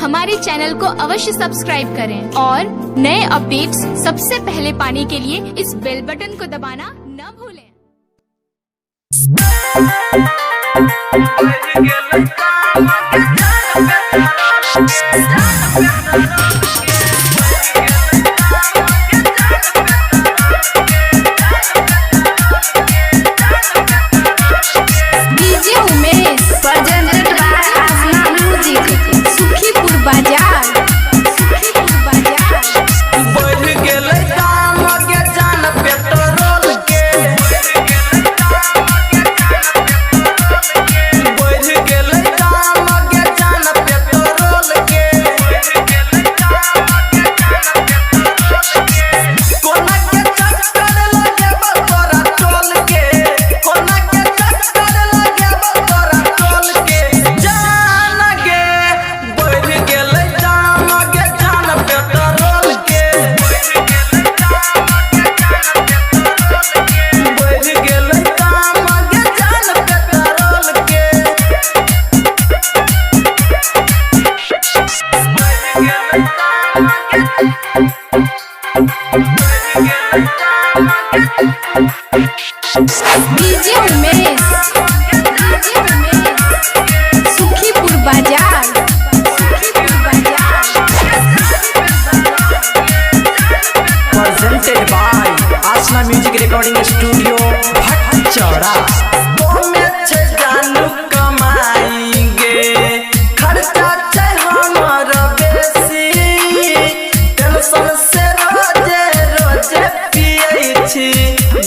हमारे चैनल को अवश्य सब्सक्राइब करें और नए अपडेट्स सबसे पहले पाने के लिए इस बेल बटन को दबाना न भूलें। डीजे उमेश सुखीपुर बाजार presented by Asna Music Recording Studio भटचौड़ा।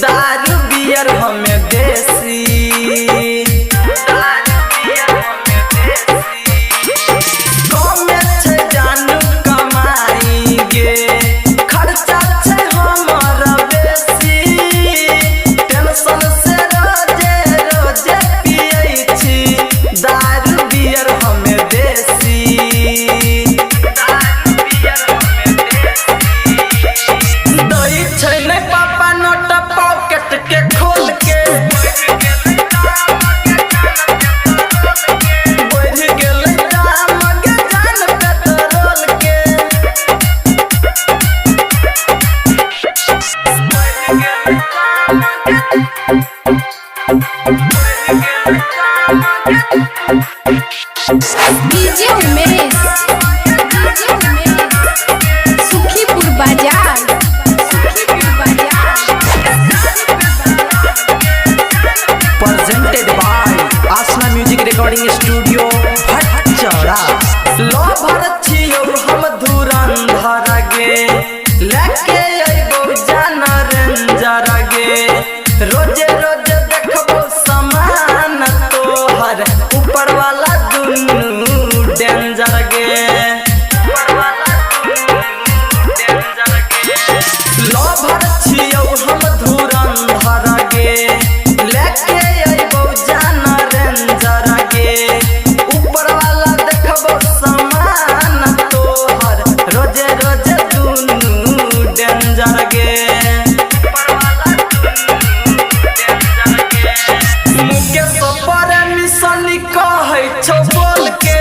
दारू बियर हमें देसी कमे छे जानू कमाएंगे खर्चा छे हमारा बेसी टेंशन से रोजे रोजे पिए छी दारू बियर हमें देसी दई छे ने पापा नोट पॉकेट के खोल के बढ़ गेल दाम के जान पेट्रोल के डीजे उमेश सुखीपुर बाजार presented by Asna Music Recording Studio भटचौड़ा। लो भरथियो हम धुरंधर गे लेके अइबो जान रेंजर गे रोजे रोजे देखबो समान तोहर ऊपर वाला दुनू डेंजर गे लो भरथियो हम धुरंधर गे लेके अइबो जान रेंजर गे ऊपर वाला देखबो समान तोहर रोजे रोजे दुनू डेंजर गे मुके सपर मिशन कहै छौ बोल के